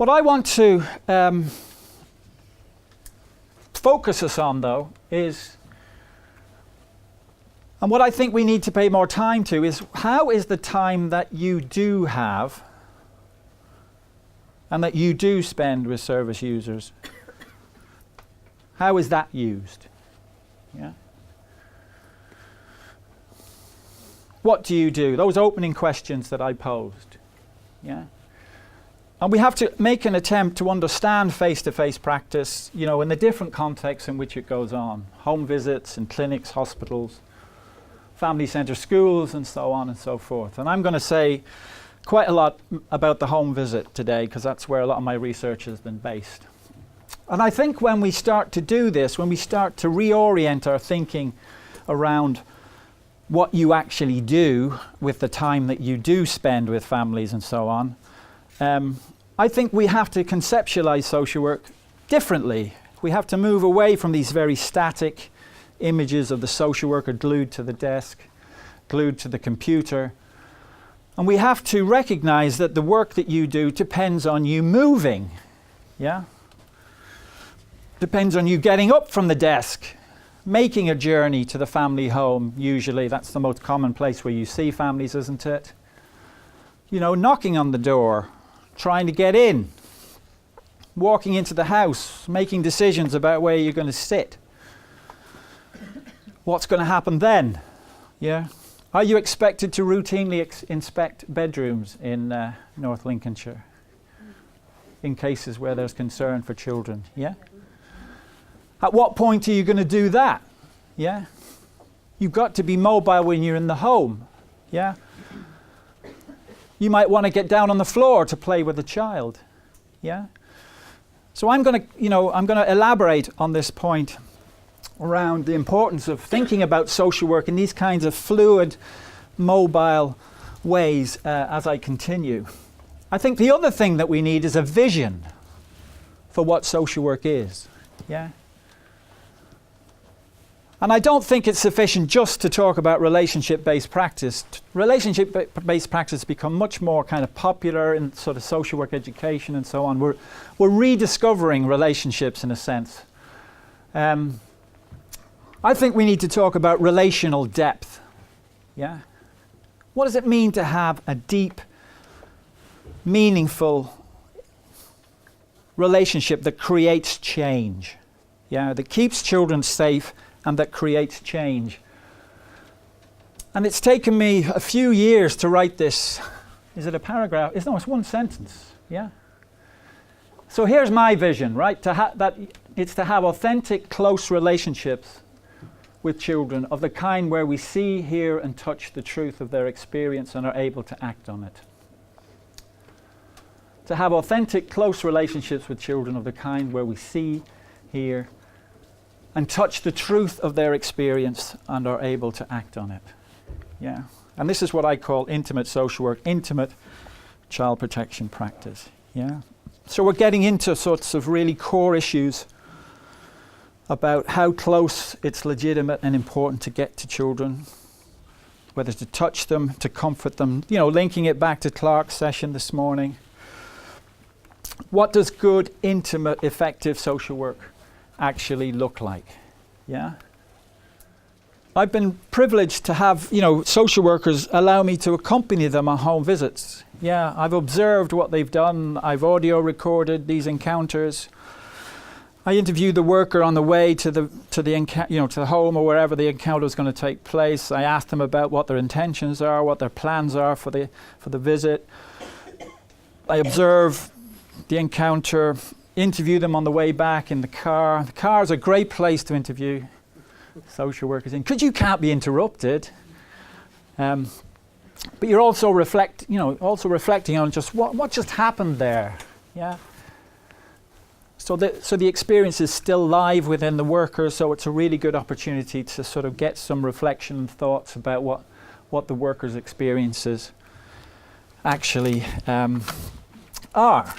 What I want to focus us on, though, is, and what I think we need to pay more time to, is how is the time that you do have and that you do spend with service users, how is that used? Yeah. What do you do? Those opening questions that I posed. Yeah. And we have to make an attempt to understand face-to-face practice, you know, in the different contexts in which it goes on. Home visits and clinics, hospitals, family centre schools, and so on and so forth. And I'm going to say quite a lot about the home visit today, because that's where a lot of my research has been based. And I think when we start to do this, when we start to reorient our thinking around what you actually do with the time that you do spend with families and so on, I think we have to conceptualize social work differently. We have to move away from these very static images of the social worker glued to the desk, glued to the computer. And we have to recognize that the work that you do depends on you moving. Yeah? Depends on you getting up from the desk, making a journey to the family home. Usually that's the most common place where you see families, isn't it? You know, knocking on the door, trying to get in, walking into the house, making decisions about where you're going to sit. What's going to happen then? Yeah? Are you expected to routinely inspect bedrooms in North Lincolnshire in cases where there's concern for children? Yeah? At what point are you going to do that? Yeah? You've got to be mobile when you're in the home. Yeah? You might want to get down on the floor to play with the child. Yeah? So I'm going to elaborate on this point around the importance of thinking about social work in these kinds of fluid, mobile ways as I continue. I think the other thing that we need is a vision for what social work is. Yeah? And I don't think it's sufficient just to talk about relationship-based practice. Relationship-based practice has become much more kind of popular in sort of social work education and so on. We're rediscovering relationships in a sense. I think we need to talk about relational depth. Yeah? What does it mean to have a deep, meaningful relationship that creates change? Yeah? That keeps children safe and that creates change. And it's taken me a few years to write this. Is it a paragraph? No, it's one sentence. Yeah? So here's my vision, right? It's to have authentic, close relationships with children of the kind where we see, hear, and touch the truth of their experience and are able to act on it. To have authentic, close relationships with children of the kind where we see, hear, and touch the truth of their experience and are able to act on it. Yeah. And this is what I call intimate social work, intimate child protection practice. Yeah. So we're getting into sorts of really core issues about how close it's legitimate and important to get to children, whether to touch them, to comfort them, you know, linking it back to Clark's session this morning. What does good, intimate, effective social work actually look like? Yeah? I've been privileged to have, you know, social workers allow me to accompany them on home visits. Yeah, I've observed what they've done. I've audio recorded these encounters. I interviewed the worker on the way to the home or wherever the encounter is going to take place. I asked them about what their intentions are, what their plans are for the visit. I observe the encounter, interview them on the way back in the car. The car is a great place to interview social workers in, because you can't be interrupted. But you're also reflecting on just what just happened there. Yeah. So the experience is still live within the worker, so it's a really good opportunity to sort of get some reflection and thoughts about what the worker's experiences actually are.